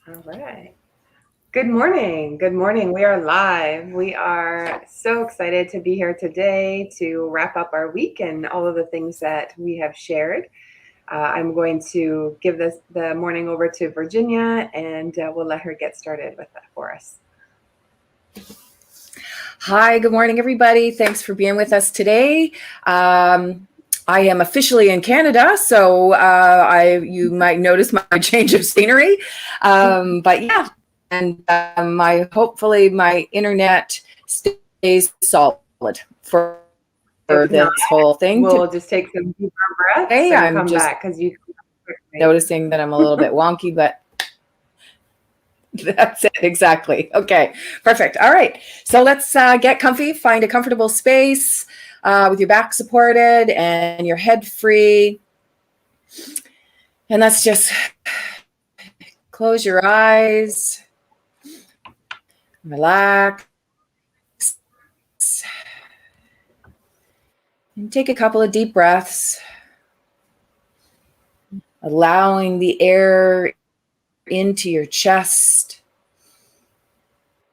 All right. Good morning. Good morning. We are live. We are so excited to be here today to wrap up our week and all of the things that we have shared. I'm going to give the morning over to Virginia, and we'll let her get started with that for us. Hi, good morning, everybody. Thanks for being with us today. I am officially in Canada, so you might notice my change of scenery. But yeah, and hopefully my internet stays solid for If this not, whole thing we'll just take some deeper breaths today. and I'm come just back because you quickly. noticing that I'm a little bit wonky, but that's it, exactly. Okay, perfect. All right, so let's get comfy, find a comfortable space with your back supported and your head free. And let's just close your eyes, relax, and take a couple of deep breaths, allowing the air into your chest.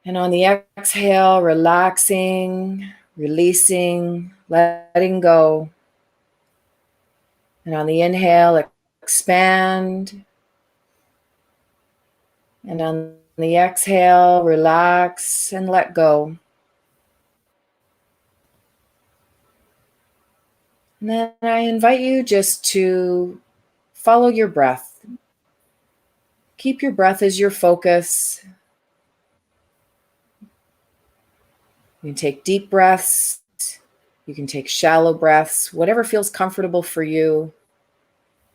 And on the exhale, relaxing, releasing, letting go. And on the inhale, expand. And on the exhale, relax and let go. And then I invite you just to follow your breath. Keep your breath as your focus. You can take deep breaths. You can take shallow breaths, whatever feels comfortable for you.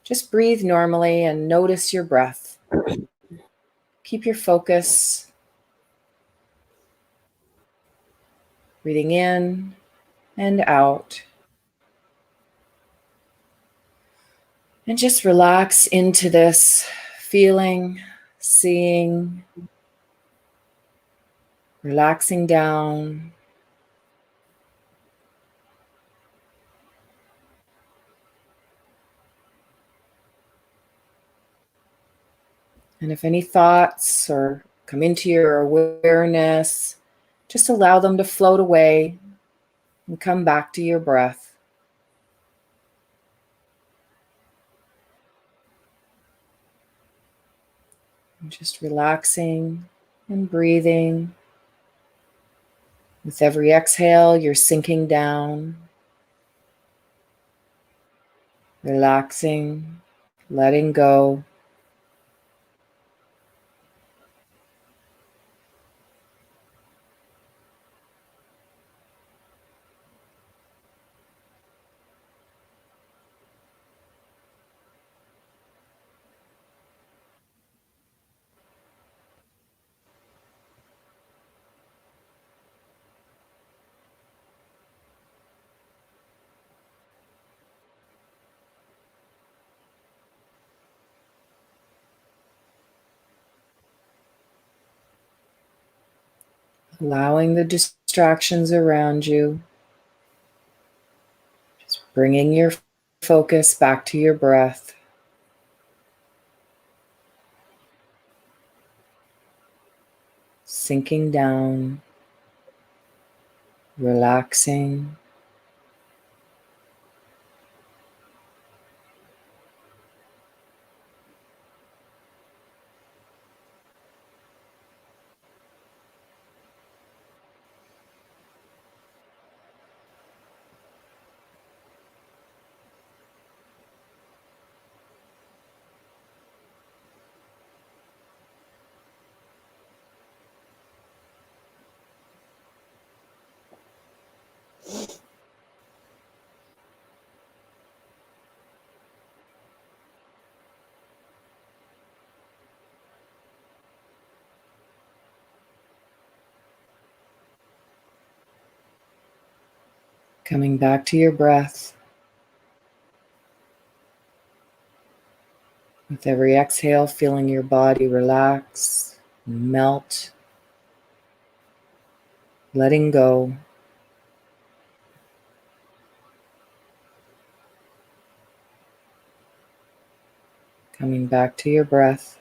Just breathe normally and notice your breath. Keep your focus. Breathing in and out. And just relax into this feeling, seeing, relaxing down. And if any thoughts or come into your awareness, just allow them to float away and come back to your breath. And just relaxing and breathing. With every exhale, you're sinking down, relaxing, letting go. Allowing the distractions around you. Just bringing your focus back to your breath. Sinking down, relaxing. Coming back to your breath. With every exhale, feeling your body relax, melt, letting go. Coming back to your breath.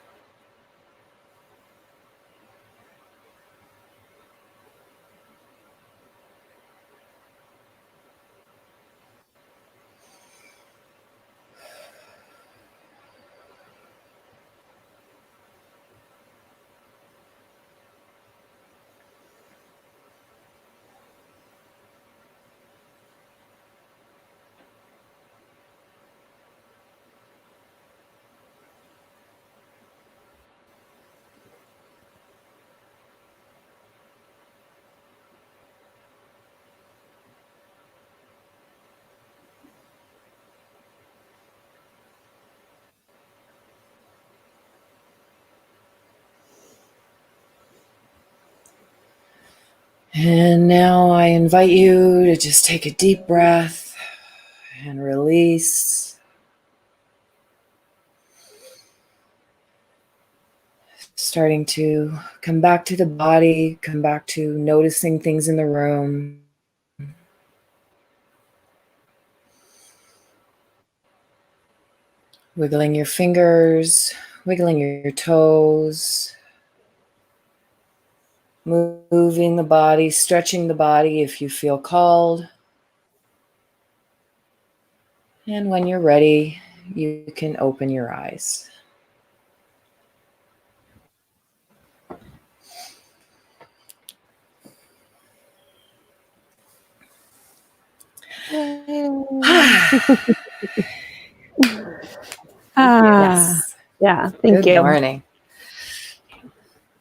And now I invite you to just take a deep breath and release. Starting to come back to the body, come back to noticing things in the room. Wiggling your fingers, wiggling your toes. Moving the body, stretching the body if you feel called. And when you're ready, you can open your eyes. Yes. Yeah, thank you. Good morning.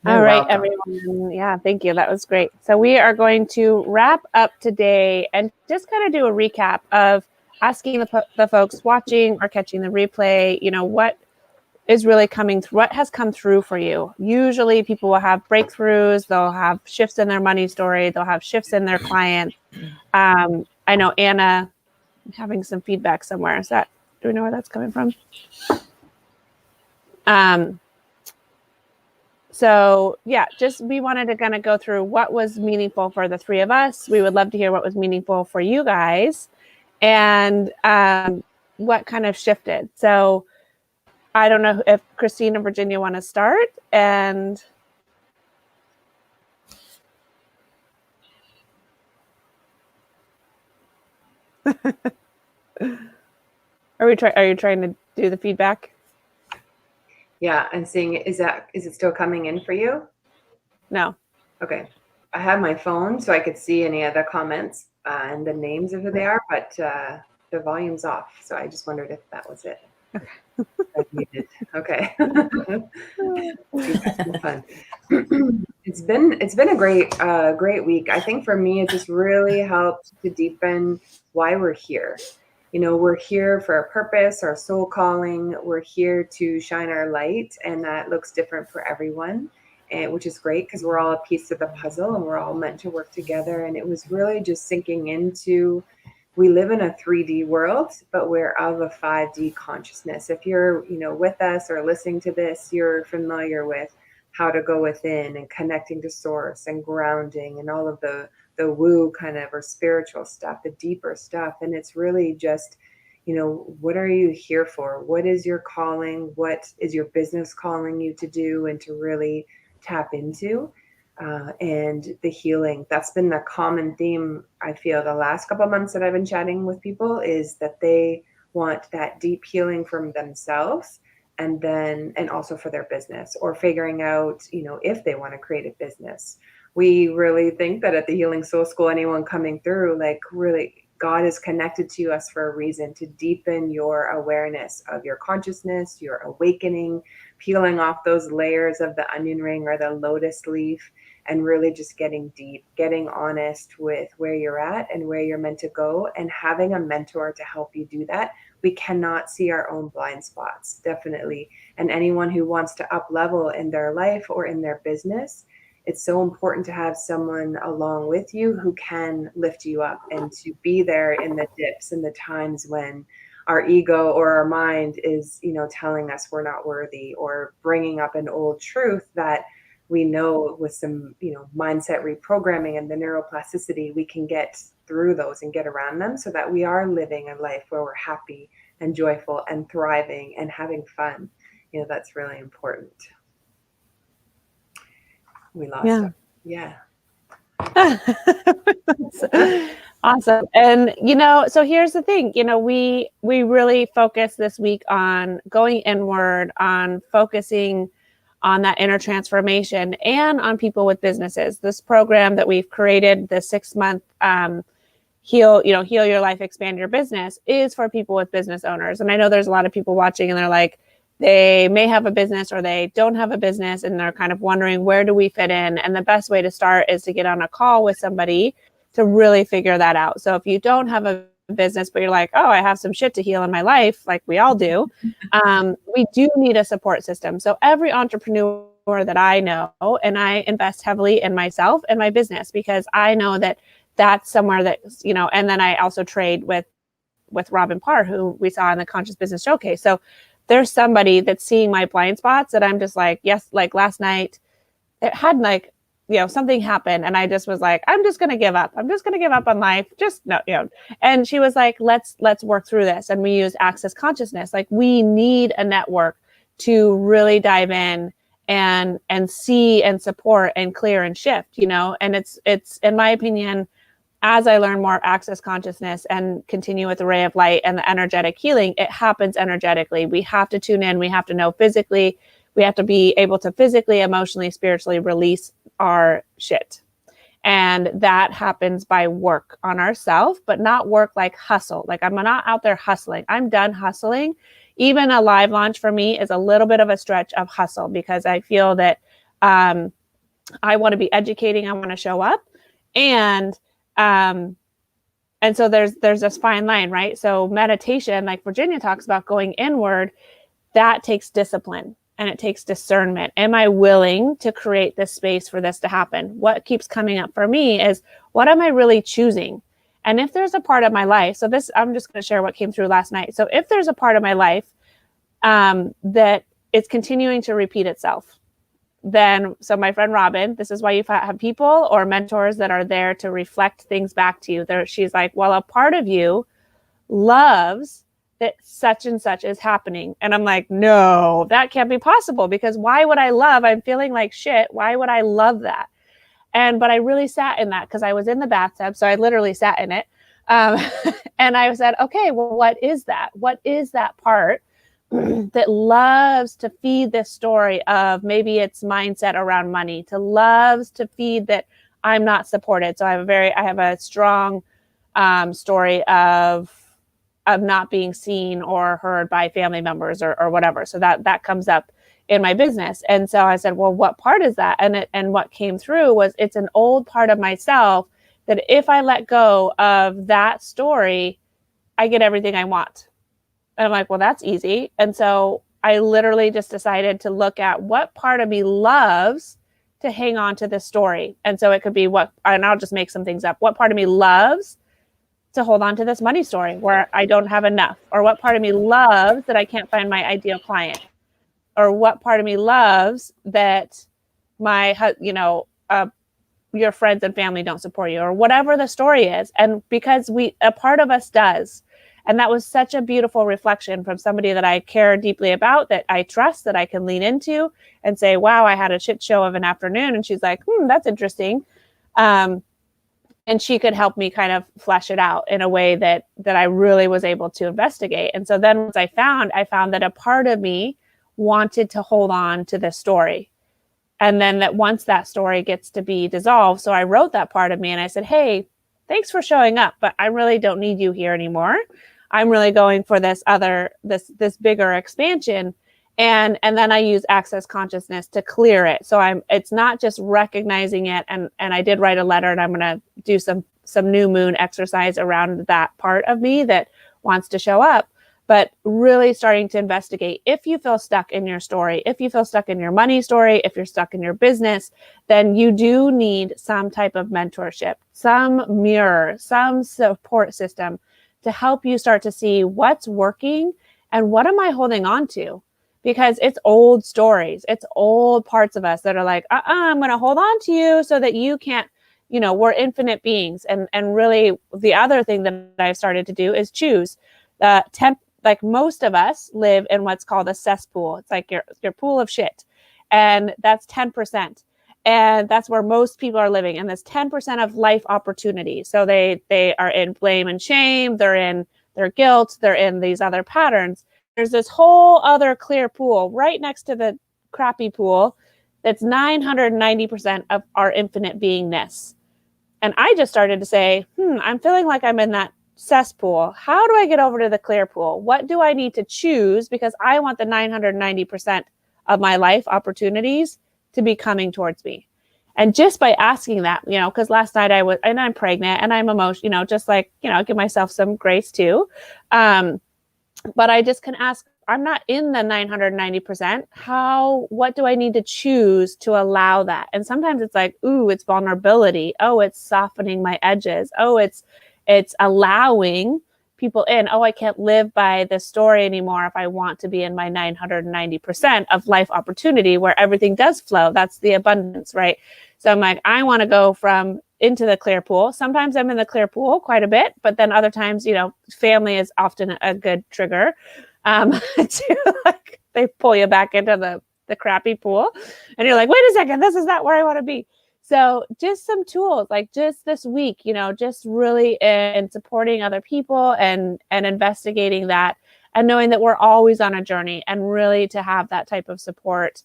All right, everyone. Yeah, thank you. That was great. So we are going to wrap up today and just kind of do a recap of asking the folks watching or catching the replay, what is really coming through, what has come through for you. Usually people will have breakthroughs, they'll have shifts in their money story, they'll have shifts in their clients. I know Anna having some feedback somewhere. Do we know where that's coming from? So yeah, just we wanted to kind of go through what was meaningful for the three of us. We would love to hear what was meaningful for you guys and what kind of shifted. So I don't know if Christine and Virginia want to start and are you trying to do the feedback? Yeah, I'm seeing it. Is it still coming in for you? No. Okay. I have my phone so I could see any other comments and the names of who they are, but the volume's off. So I just wondered if that was it. Okay. Fun. It's been a great week. I think for me, it just really helped to deepen why we're here. We're here for a purpose, our soul calling. We're here to shine our light, and that looks different for everyone, which is great because we're all a piece of the puzzle and we're all meant to work together. And it was really just sinking into, we live in a 3D world, but we're of a 5D consciousness. If you're, with us or listening to this, you're familiar with how to go within and connecting to source and grounding and all of the woo kind of or spiritual stuff, the deeper stuff. And it's really just, what are you here for? What is your calling? What is your business calling you to do and to really tap into? And the healing. That's been the common theme, I feel, the last couple of months that I've been chatting with people, is that they want that deep healing from themselves and also for their business, or figuring out, if they want to create a business. We really think that at the Healing Soul School, anyone coming through, like, really, God is connected to us for a reason, to deepen your awareness of your consciousness, your awakening, peeling off those layers of the onion ring or the lotus leaf, and really just getting deep, getting honest with where you're at and where you're meant to go, and having a mentor to help you do that. We cannot see our own blind spots, definitely. And anyone who wants to up level in their life or in their business, it's so important to have someone along with you who can lift you up and to be there in the dips and the times when our ego or our mind is, telling us we're not worthy, or bringing up an old truth that we know with some, mindset reprogramming and the neuroplasticity, we can get through those and get around them so that we are living a life where we're happy and joyful and thriving and having fun. That's really important. We lost him. Yeah. Awesome. And, so here's the thing, we really focus this week on going inward, on focusing on that inner transformation, and on people with businesses. This program that we've created, the 6-month heal your life, expand your business, is for people with business owners. And I know there's a lot of people watching and they're like, they may have a business or they don't have a business, and they're kind of wondering, where do we fit in? And the best way to start is to get on a call with somebody to really figure that out. So if you don't have a business, but you're like, oh, I have some shit to heal in my life, like we all do, we do need a support system. So every entrepreneur that I know, and I invest heavily in myself and my business because I know that that's somewhere that, you know, and then I also trade with Robin Parr, who we saw in the Conscious Business Showcase. So there's somebody that's seeing my blind spots that I'm just like, yes, like last night it had like, you know, something happened and I just was like, I'm just going to give up. I'm just going to give up on life. Just no, you know. And she was like, let's work through this. And we use Access Consciousness. Like we need a network to really dive in and see and support and clear and shift, you know. And it's in my opinion, as I learn more Access Consciousness and continue with the Ray of Light and the energetic healing, it happens energetically. We have to tune in. We have to know physically. We have to be able to physically, emotionally, spiritually release our shit. And that happens by work on ourselves, but not work like hustle. Like I'm not out there hustling. I'm done hustling. Even a live launch for me is a little bit of a stretch of hustle because I feel that I want to be educating. I want to show up. And so there's this fine line, right? So meditation, like Virginia talks about going inward, that takes discipline. And it takes discernment. Am I willing to create this space for this to happen? What keeps coming up for me is, what am I really choosing? And if there's a part of my life, so this, I'm just going to share what came through last night. So if there's a part of my life that it's continuing to repeat itself, then, so my friend Robin, this is why you have people or mentors that are there to reflect things back to you. She's like, well, a part of you loves that such and such is happening. And I'm like, no, that can't be possible because why would I love? I'm feeling like shit. Why would I love that? But I really sat in that because I was in the bathtub. So I literally sat in it. And I said, okay, well, what is that? What is that part that loves to feed this story of maybe it's mindset around money, loves to feed that I'm not supported. So I have a strong story of not being seen or heard by family members or whatever. So that comes up in my business. And so I said, well, what part is that? And what came through was it's an old part of myself that if I let go of that story, I get everything I want. And I'm like, well, that's easy. And so I literally just decided to look at what part of me loves to hang on to this story. And so it could be and I'll just make some things up. What part of me loves to hold on to this money story where I don't have enough, or what part of me loves that I can't find my ideal client, or what part of me loves that your friends and family don't support you, or whatever the story is. And because a part of us does. And that was such a beautiful reflection from somebody that I care deeply about, that I trust, that I can lean into and say, wow, I had a shit show of an afternoon. And she's like, that's interesting. And she could help me kind of flesh it out in a way that I really was able to investigate. And so then once I found that a part of me wanted to hold on to this story. And then that once that story gets to be dissolved, so I wrote that part of me and I said, hey, thanks for showing up, but I really don't need you here anymore. I'm really going for this bigger expansion. And then I use Access Consciousness to clear it. So it's not just recognizing it. And I did write a letter, and I'm going to do some new moon exercise around that part of me that wants to show up, but really starting to investigate. If you feel stuck in your story, if you feel stuck in your money story, if you're stuck in your business, then you do need some type of mentorship, some mirror, some support system to help you start to see what's working and what am I holding on to? Because it's old stories. It's old parts of us that are like, I'm going to hold on to you so that you can't, we're infinite beings. And really the other thing that I've started to do is choose. Like most of us live in what's called a cesspool. It's like your pool of shit. And that's 10%. And that's where most people are living. And that's 10% of life opportunity. So they are in blame and shame. They're in their guilt. They're in these other patterns. There's this whole other clear pool right next to the crappy pool that's 990% of our infinite beingness. And I just started to say, I'm feeling like I'm in that cesspool. How do I get over to the clear pool? What do I need to choose? Because I want the 990% of my life opportunities to be coming towards me. And just by asking that, because last night I'm pregnant and I'm emotional, just like, give myself some grace too. But I just can ask I'm not in the 990%. What do I need to choose to allow that? And sometimes it's like, ooh, it's vulnerability. Oh, it's softening my edges. Oh, it's allowing people in. Oh, I can't live by this story anymore if I want to be in my 990% of life opportunity where everything does flow. That's the abundance, right? So I'm like, I want to go from into the clear pool. Sometimes I'm in the clear pool quite a bit, but then other times, family is often a good trigger to like, they pull you back into the crappy pool and you're like, wait a second, this is not where I want to be. So just some tools, like just this week, just really in supporting other people and investigating that and knowing that we're always on a journey, and really to have that type of support.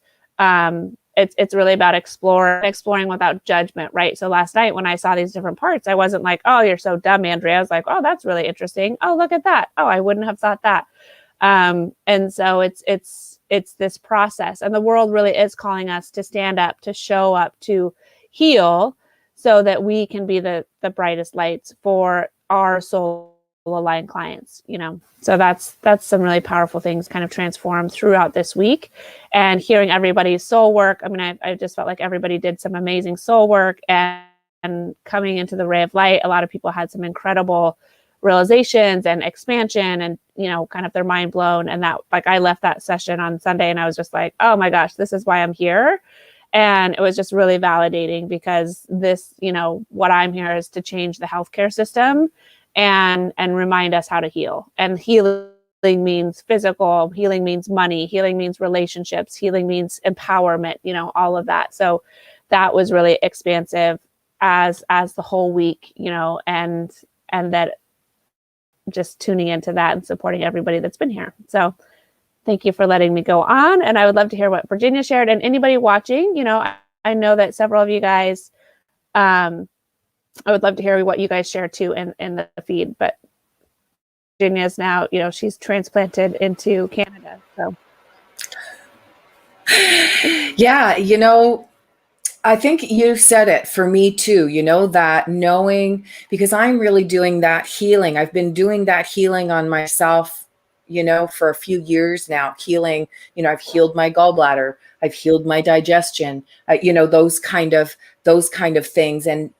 It's really about exploring without judgment, right? So last night when I saw these different parts, I wasn't like, oh, you're so dumb, Andrea. I was like, oh, that's really interesting. Oh, look at that. Oh, I wouldn't have thought that. And so it's this process, and the world really is calling us to stand up, to show up, to heal, so that we can be the brightest lights for our soul aligned clients, So that's some really powerful things kind of transformed throughout this week, and hearing everybody's soul work. I mean, I just felt like everybody did some amazing soul work, and coming into the ray of light, a lot of people had some incredible realizations and expansion, and kind of their mind blown. And that, like, I left that session on Sunday and I was just like, oh my gosh, this is why I'm here. And it was just really validating, because this, what I'm here is to change the healthcare system and remind us how to heal. And healing means physical, healing means money, healing means relationships, healing means empowerment, all of that. So that was really expansive as the whole week, and that just tuning into that and supporting everybody that's been here. So thank you for letting me go on. And I would love to hear what Virginia shared, and anybody watching. I know that several of you guys, I would love to hear what you guys share too in the feed. But Virginia is now, she's transplanted into Canada. So yeah, I think you said it for me too, that knowing, because I'm really doing that healing. I've been doing that healing on myself, for a few years now. Healing, I've healed my gallbladder, I've healed my digestion, those kind of things. And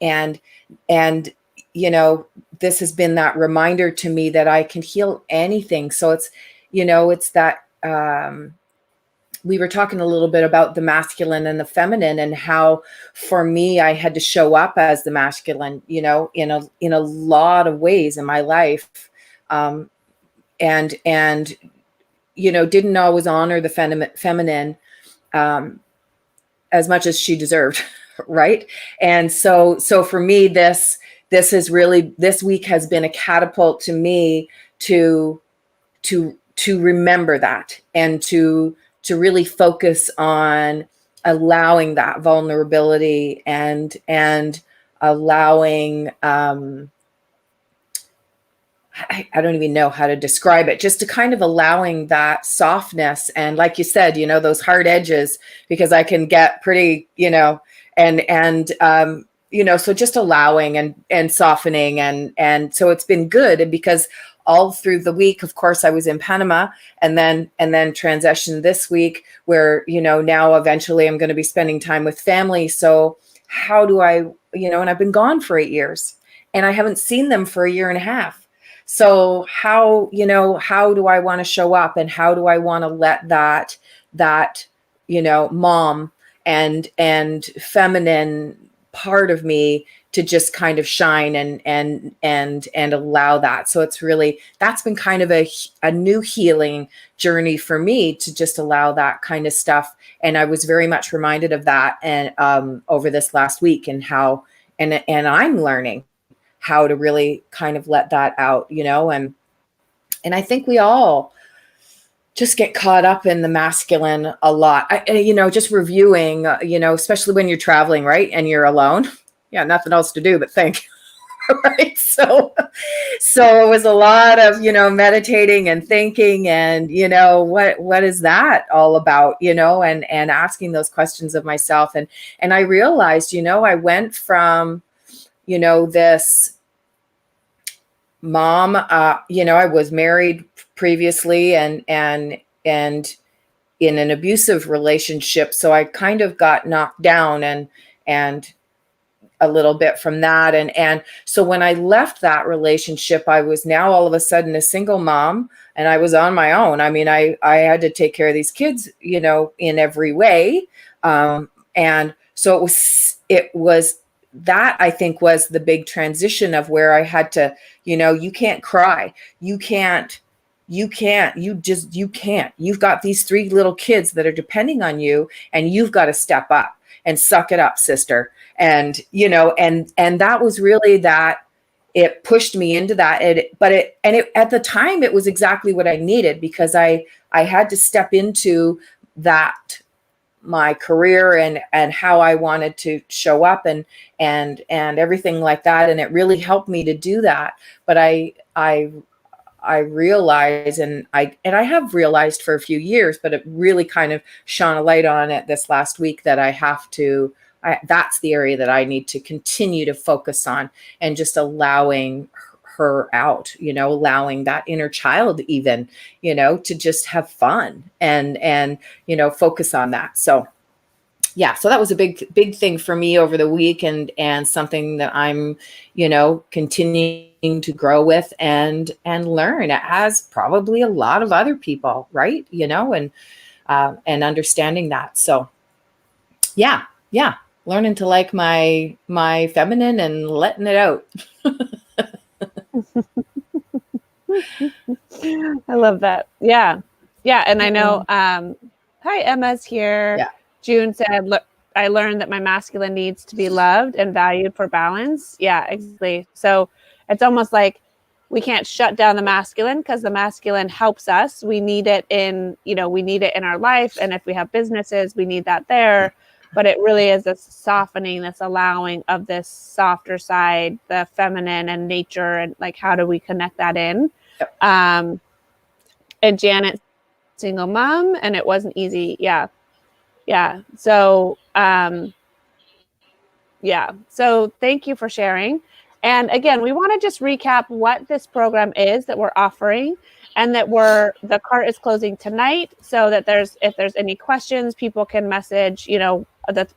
this has been that reminder to me that I can heal anything. So it's, it's that, we were talking a little bit about the masculine and the feminine, and how for me, I had to show up as the masculine, in a lot of ways in my life. And didn't always honor the feminine, as much as she deserved. Right. And so for me, this week has been a catapult to me to remember that, and to really focus on allowing that vulnerability and allowing, I don't even know how to describe it, just to kind of allowing that softness. And like you said, those hard edges, because I can get pretty, so just allowing and softening. And so it's been good, because all through the week, of course, I was in Panama, and then transitioned this week, where, now eventually I'm going to be spending time with family. So how do I, and I've been gone for 8 years, and I haven't seen them for a year and a half. So how do I want to show up, and how do I want to let that, mom and feminine part of me to just kind of shine and allow that. So it's really, that's been kind of a new healing journey for me, to just allow that kind of stuff. And I was very much reminded of that, and over this last week, and how, and I'm learning how to really kind of let that out, and I think we all just get caught up in the masculine a lot. Just reviewing, especially when you're traveling, right? And you're alone. Yeah, nothing else to do but think. Right. So it was a lot of, meditating and thinking, and, what is that all about, and asking those questions of myself. And I realized, I went from, this mom, I was married previously, and and in an abusive relationship. So I kind of got knocked down and a little bit from that. And so when I left that relationship, I was now all of a sudden a single mom, and I was on my own. I mean, I had to take care of these kids, you know, in every way. And so it was that, I think, was the big transition of where I had to, you know, you can't cry. You can't. You've got these 3 little kids that are depending on you, and you've got to step up and suck it up, sister. And, you know, and that was really that. It pushed me into that. But at the time, it was exactly what I needed, because I had to step into that, my career and how I wanted to show up and everything like that. And it really helped me to do that. But I realize, and I have realized for a few years, but it really kind of shone a light on it this last week, that that's the area that I need to continue to focus on, and just allowing her out, you know, allowing that inner child even, you know, to just have fun and, you know, focus on that. So yeah, so that was a big thing for me over the week, and something that I'm, you know, continuing to grow with and learn, as probably a lot of other people, right? You know, and understanding that. So yeah, learning to like my feminine and letting it out. I love that. Yeah. And I know, hi, Emma's here. Yeah. June said, look, I learned that my masculine needs to be loved and valued for balance. Yeah, exactly. So it's almost like we can't shut down the masculine, because the masculine helps us. We need it in our life. And if we have businesses, we need that there. But it really is this softening, this allowing of this softer side, the feminine and nature, and like, how do we connect that in? Yep. And Janet, single mom, and it wasn't easy. Yeah. So, so thank you for sharing. And again, we want to just recap what this program is that we're offering, and that the cart is closing tonight, so that if there's any questions, people can message, you know,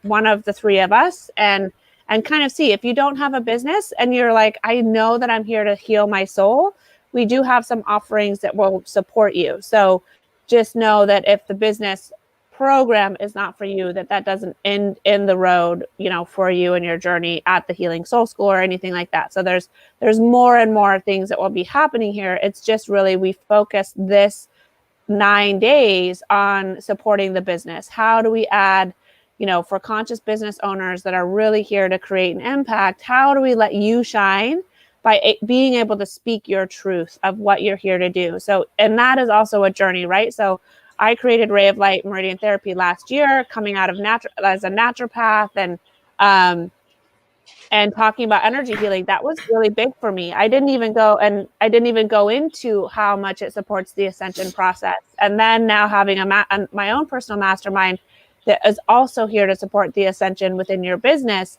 one of the 3 of us, and kind of see. If you don't have a business and you're like, I know that I'm here to heal my soul, we do have some offerings that will support you. So just know that if the business program is not for you, that doesn't end in the road, you know, for you and your journey at the Healing Soul School or anything like that. So there's more and more things that will be happening here. It's just really, we focus this 9 days on supporting the business. How do we add, you know, for conscious business owners that are really here to create an impact, how do we let you shine by being able to speak your truth of what you're here to do? So, and that is also a journey, right? So I created Ray of Light Meridian Therapy last year, coming out of as a naturopath, and talking about energy healing. That was really big for me. I didn't even go into how much it supports the ascension process. And then now having my own personal mastermind that is also here to support the ascension within your business.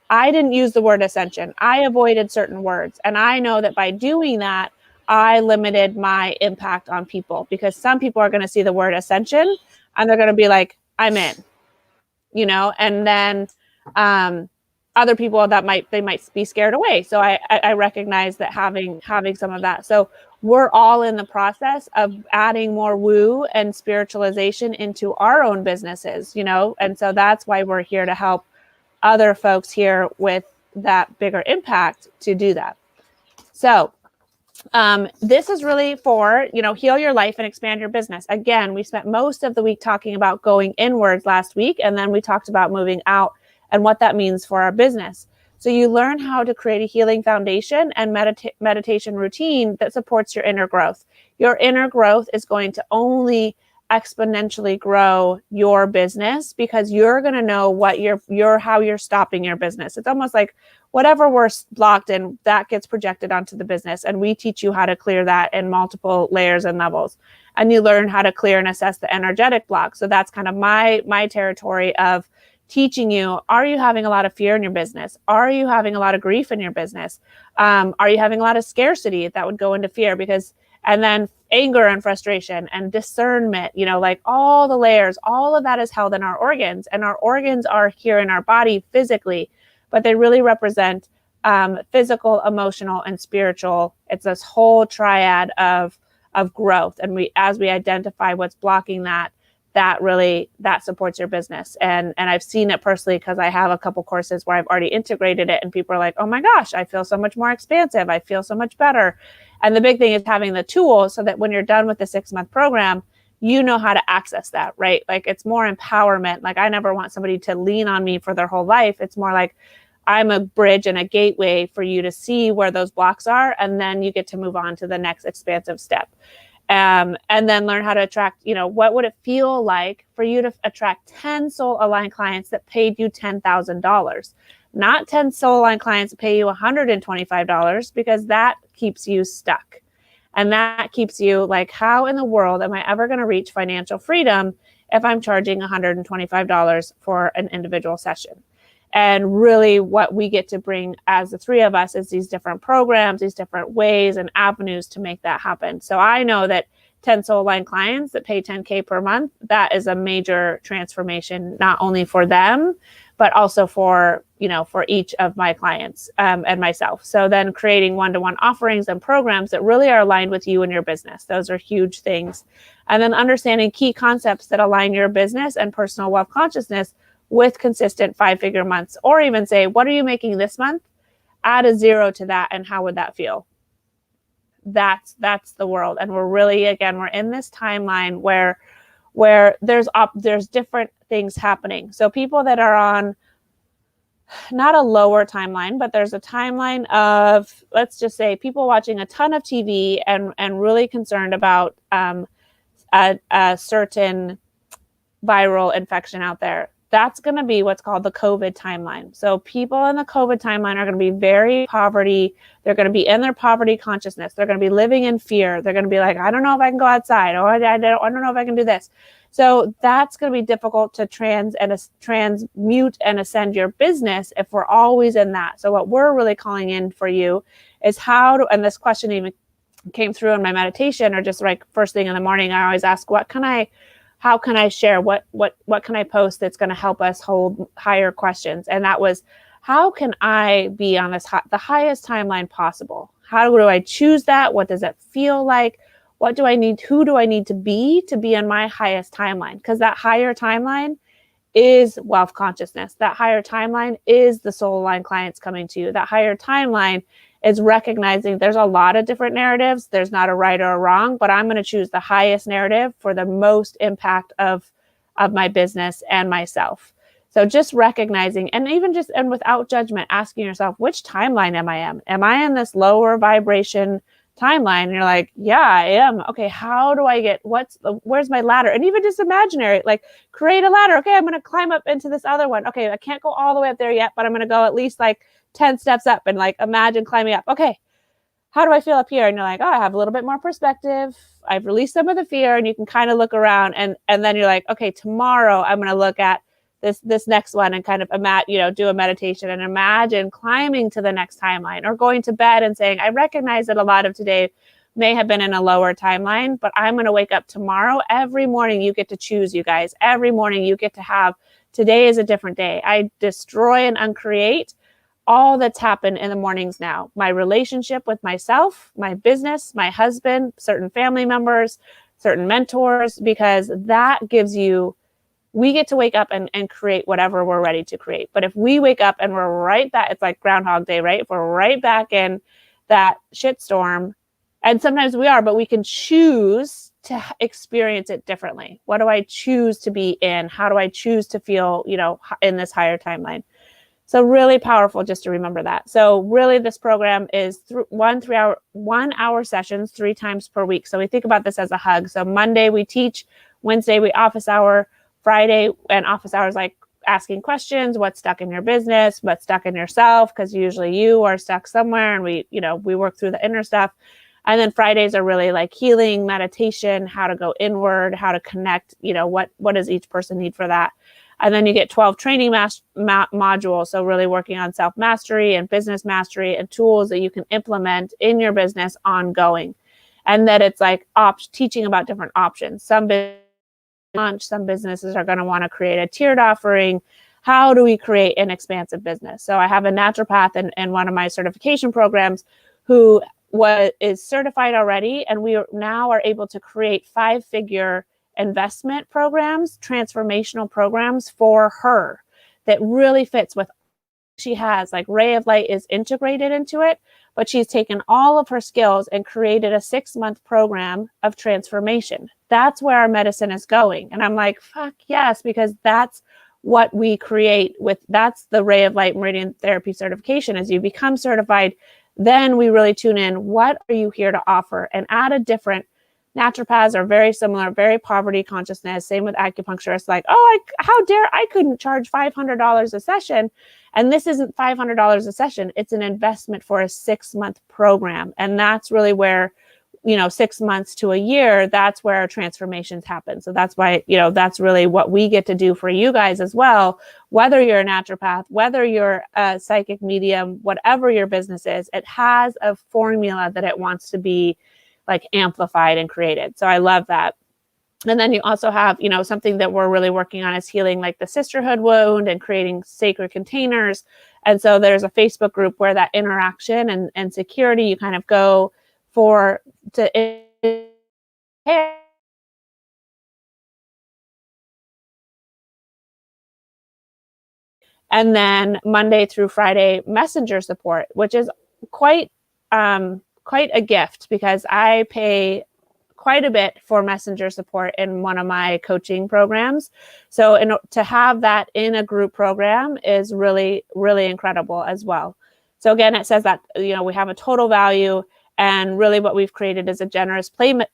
I didn't use the word ascension. I avoided certain words. And I know that by doing that, I limited my impact on people, because some people are going to see the word ascension and they're going to be like, I'm in, you know, and then other people they might be scared away. So I recognize that having some of that. So we're all in the process of adding more woo and spiritualization into our own businesses, you know, and so that's why we're here to help other folks here with that bigger impact to do that. So this is really for, you know, heal your life and expand your business. Again, we spent most of the week talking about going inwards last week, and then we talked about moving out and what that means for our business. So you learn how to create a healing foundation and meditation routine that supports your inner growth. Your inner growth is going to only exponentially grow your business, because you're going to know what how you're stopping your business. It's almost like whatever we're blocked in, that gets projected onto the business. And we teach you how to clear that in multiple layers and levels. And you learn how to clear and assess the energetic block. So that's kind of my territory of teaching you, are you having a lot of fear in your business? Are you having a lot of grief in your business? Are you having a lot of scarcity? That would go into fear, because, and then anger and frustration and discernment, like all the layers, all of that is held in our organs, and our organs are here in our body physically, but they really represent physical, emotional, and spiritual. It's this whole triad of growth. And as we identify what's blocking that supports your business. And I've seen it personally because I have a couple courses where I've already integrated it, and people are like, oh my gosh, I feel so much more expansive. I feel so much better. And the big thing is having the tools so that when you're done with the 6-month program, you know how to access that, right? Like, it's more empowerment. Like, I never want somebody to lean on me for their whole life. It's more like I'm a bridge and a gateway for you to see where those blocks are. And then you get to move on to the next expansive step. And then learn how to attract, what would it feel like for you to attract 10 soul aligned clients that paid you $10,000, not 10 soul aligned clients that pay you $125, because that keeps you stuck. And that keeps you like, how in the world am I ever going to reach financial freedom if I'm charging $125 for an individual session? And really what we get to bring as the three of us is these different programs, these different ways and avenues to make that happen. So I know that 10 soul aligned clients that pay $10K per month, that is a major transformation, not only for them, but also for each of my clients and myself. So then creating one-to-one offerings and programs that really are aligned with you and your business. Those are huge things. And then understanding key concepts that align your business and personal wealth consciousness with consistent 5-figure months, or even say, what are you making this month? Add a 0 to that. And how would that feel? That's the world. And we're really, again, we're in this timeline where there's different things happening. So people that are on not a lower timeline, but there's a timeline of, let's just say, people watching a ton of TV and really concerned about a certain viral infection out there. That's going to be what's called the COVID timeline. So people in the COVID timeline are going to be very poverty. They're going to be in their poverty consciousness. They're going to be living in fear. They're going to be like, I don't know if I can go outside. Oh, I don't know if I can do this. So that's going to be difficult to transmute and ascend your business if we're always in that. So what we're really calling in for you is and this question even came through in my meditation, or just like first thing in the morning, I always ask, how can I share? What can I post that's going to help us hold higher questions? And that was, how can I be on the highest timeline possible? How do I choose that? What does it feel like? What do I need? Who do I need to be on my highest timeline? Because that higher timeline is wealth consciousness. That higher timeline is the soul aligned clients coming to you. That higher timeline is recognizing there's a lot of different narratives. There's not a right or a wrong, but I'm going to choose the highest narrative for the most impact of my business and myself. So just recognizing, and without judgment, asking yourself, which timeline am I in? Am I in this lower vibration timeline? And you're like, yeah, I am. Okay, how do I where's my ladder? And even just imaginary, like create a ladder. Okay, I'm going to climb up into this other one. Okay, I can't go all the way up there yet, but I'm going to go at least like 10 steps up, and like imagine climbing up. Okay, how do I feel up here? And you're like, oh, I have a little bit more perspective. I've released some of the fear, and you can kind of look around, and then you're like, okay, tomorrow I'm going to look at this next one and kind of do a meditation and imagine climbing to the next timeline, or going to bed and saying, I recognize that a lot of today may have been in a lower timeline, but I'm going to wake up tomorrow. Every morning you get to choose, you guys. Every morning you get to have, today is a different day. I destroy and uncreate all that's happened in the mornings now. My relationship with myself, my business, my husband, certain family members, certain mentors, because that gives you, we get to wake up and create whatever we're ready to create. But if we wake up and we're right back, it's like Groundhog Day, right? If we're right back in that shitstorm, and sometimes we are, but we can choose to experience it differently. What do I choose to be in? How do I choose to feel, in this higher timeline? So really powerful just to remember that. So really this program is 1 hour sessions 3 times per week. So we think about this as a hug. So Monday we teach, Wednesday we office hour, Friday and office hours like asking questions, what's stuck in your business, what's stuck in yourself, because usually you are stuck somewhere, and we work through the inner stuff. And then Fridays are really like healing, meditation, how to go inward, how to connect, what does each person need for that. And then you get 12 training modules. So really working on self-mastery and business mastery and tools that you can implement in your business ongoing. and that it's like teaching about different options. Some businesses are going to want to create a tiered offering. How do we create an expansive business? So I have a naturopath in one of my certification programs who is certified already, and we now are able to create 5-figure investment programs, transformational programs for her that really fits with she has. Like Ray of Light is integrated into it, but she's taken all of her skills and created a 6-month program of transformation. That's where our medicine is going. And I'm like, fuck yes, because that's what we create with, that's the Ray of Light Meridian Therapy certification. As you become certified, then we really tune in, what are you here to offer, and add a different. Naturopaths are very similar, very poverty consciousness. Same with acupuncturists. Like, oh, how dare I couldn't charge $500 a session. And this isn't $500 a session. It's an investment for a 6-month program. And that's really where, 6 months to a year, that's where our transformations happen. So that's why, that's really what we get to do for you guys as well. Whether you're a naturopath, whether you're a psychic medium, whatever your business is, it has a formula that it wants to be like amplified and created. So I love that. And then you also have, something that we're really working on is healing like the sisterhood wound and creating sacred containers. And so there's a Facebook group where that interaction and security, you kind of go to and then Monday through Friday messenger support, which is quite a gift, because I pay quite a bit for messenger support in one of my coaching programs. So to have that in a group program is really, really incredible as well. So again, it says that, we have a total value, and really what we've created is a generous payment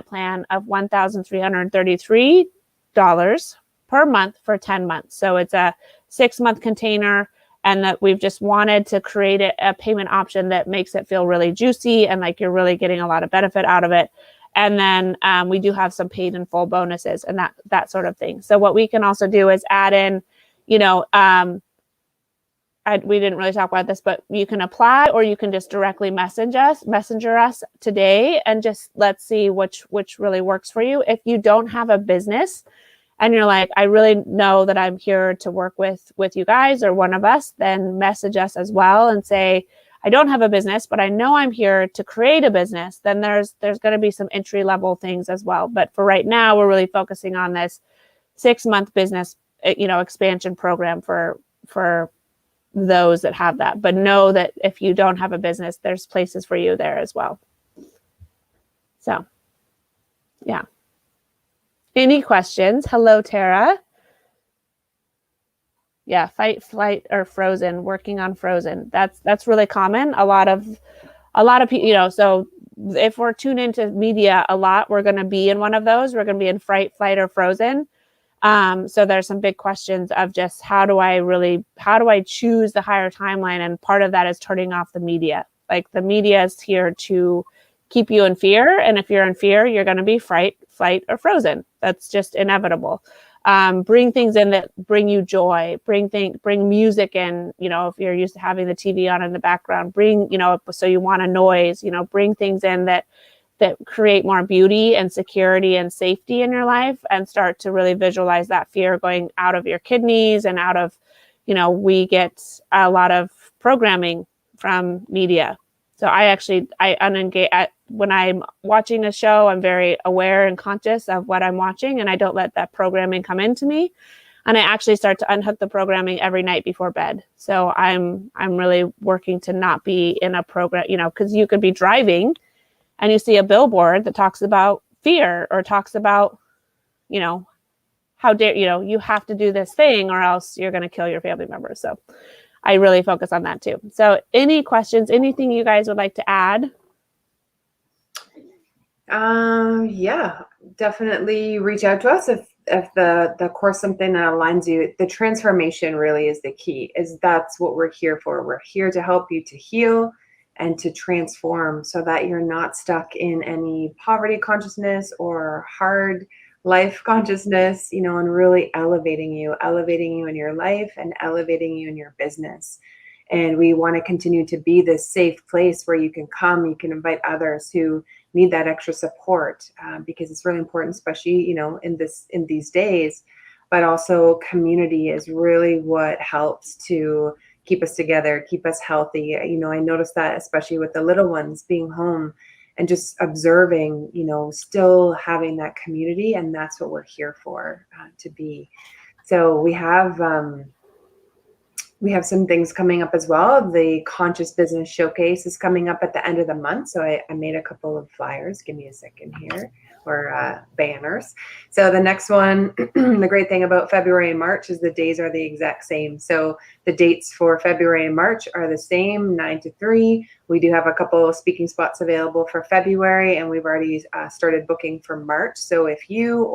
plan of $1,333 per month for 10 months. So it's a 6-month container, and that we've just wanted to create a payment option that makes it feel really juicy and like you're really getting a lot of benefit out of it. And then we do have some paid in full bonuses and that sort of thing. So what we can also do is add in, we didn't really talk about this, but you can apply, or you can just directly messenger us today, and just let's see which really works for you. If you don't have a business and you're like, I really know that I'm here to work with you guys or one of us, then message us as well and say, I don't have a business, but I know I'm here to create a business. Then there's going to be some entry level things as well. But for right now, we're really focusing on this 6-month business, expansion program for those that have that. But know that if you don't have a business, there's places for you there as well. So, yeah. Any questions? Hello, Tara. Yeah, fight, flight, or frozen. Working on frozen. That's really common. A lot of people, so if we're tuned into media a lot, we're going to be in one of those. We're going to be in fright, flight, or frozen. So there's some big questions of just how do I choose the higher timeline? And part of that is turning off the media. Like the media is here to keep you in fear. And if you're in fear, you're going to be fright, flight, or frozen. That's just inevitable. Bring things in that bring you joy, bring music in, if you're used to having the TV on in the background, so you want a noise, bring things in that create more beauty and security and safety in your life, and start to really visualize that fear going out of your kidneys and out of, we get a lot of programming from media. So I unengage when I'm watching a show. I'm very aware and conscious of what I'm watching, and I don't let that programming come into me. And I actually start to unhook the programming every night before bed. So I'm really working to not be in a program, because you could be driving and you see a billboard that talks about fear or talks about, how dare, you have to do this thing or else you're going to kill your family members. So I really focus on that too. So any questions, anything you guys would like to add? Yeah, definitely reach out to us if the course something that aligns you. The transformation really is the key. That's what we're here for. We're here to help you to heal and to transform, so that you're not stuck in any poverty consciousness or hard life consciousness, and really elevating you in your life and elevating you in your business. And we want to continue to be this safe place where you can come, you can invite others who need that extra support, because it's really important, especially, in these days. But also community is really what helps to keep us together, keep us healthy. I noticed that especially with the little ones being home and just observing, still having that community. And that's what we're here for, to be. So we have some things coming up as well. The Conscious Business Showcase is coming up at the end of the month. So I made a couple of flyers. Give me a second here, or banners. So the next one, the great thing about February and March is the days are the exact same. So the dates for February and March are the same, 9 to 3. We do have a couple of speaking spots available for February, and we've already started booking for March. So if you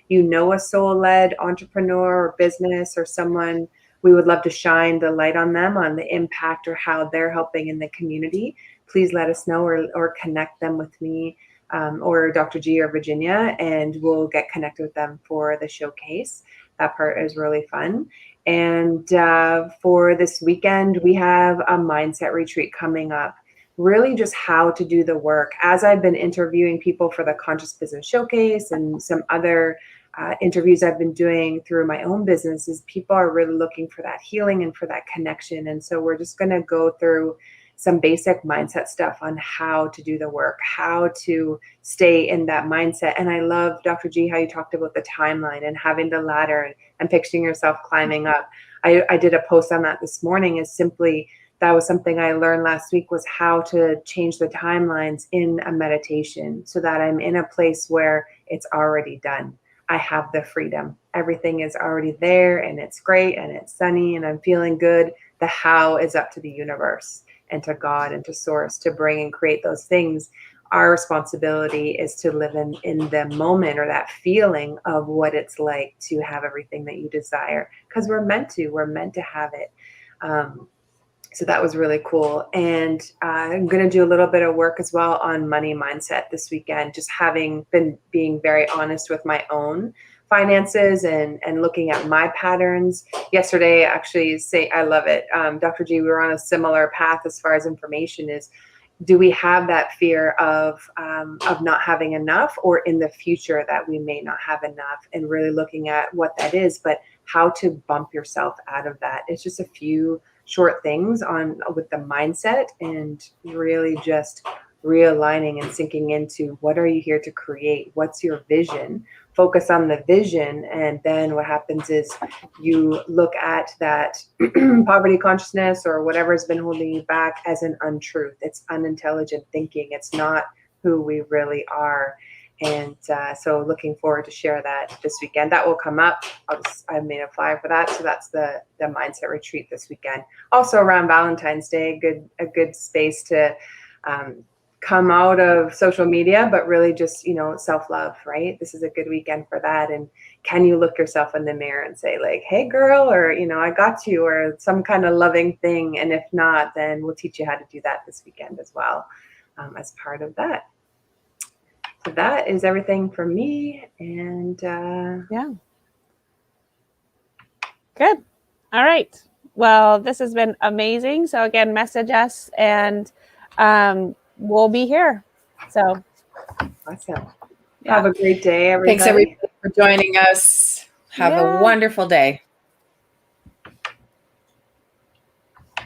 know a soul-led entrepreneur or business or someone, we would love to shine the light on them, on the impact or how they're helping in the community, please let us know, or connect them with me, or Dr. G or Virginia, and we'll get connected with them for the showcase. That part is really fun. And for this weekend, we have a mindset retreat coming up. Really just how to do the work. As I've been interviewing people for the Conscious Business Showcase and some other interviews I've been doing through my own businesses, people are really looking for that healing and for that connection. And so we're just going to go through some basic mindset stuff on how to do the work, how to stay in that mindset. And I love, Dr. G, how you talked about the timeline and having the ladder and picturing yourself climbing up. I did a post on that this morning. That was something I learned last week, was how to change the timelines in a meditation so that I'm in a place where it's already done. I have the freedom. Everything is already there, and it's great, and it's sunny, and I'm feeling good. The how is up to the universe and to God and to Source to bring and create those things. Our responsibility is to live in the moment, or that feeling of what it's like to have everything that you desire, because we're meant to have it. So that was really cool. And I'm going to do a little bit of work as well on money mindset this weekend, just having been being very honest with my own finances and looking at my patterns. Yesterday, actually, I love it. Dr. G, we were on a similar path as far as information is. Do we have that fear of not having enough, or in the future that we may not have enough, and really looking at what that is, but how to bump yourself out of that. It's just a few short things with the mindset, and really just realigning and sinking into what are you here to create? What's your vision? Focus on the vision. And then what happens is you look at that poverty consciousness or whatever has been holding you back as an untruth. It's unintelligent thinking. It's not who we really are. And so looking forward to share that this weekend. That will come up. I made a flyer for that. So that's the mindset retreat this weekend. Also around Valentine's Day, a good space to come out of social media, but really just, self-love, right? This is a good weekend for that. And can you look yourself in the mirror and say like, hey girl, or, I got you, or some kind of loving thing. And if not, then we'll teach you how to do that this weekend as well, as part of that. So that is everything from me. And yeah. Good. All right. Well, this has been amazing. So again, message us, and we'll be here. So awesome. Yeah. Have a great day, everybody. Thanks everybody for joining us. Have a wonderful day.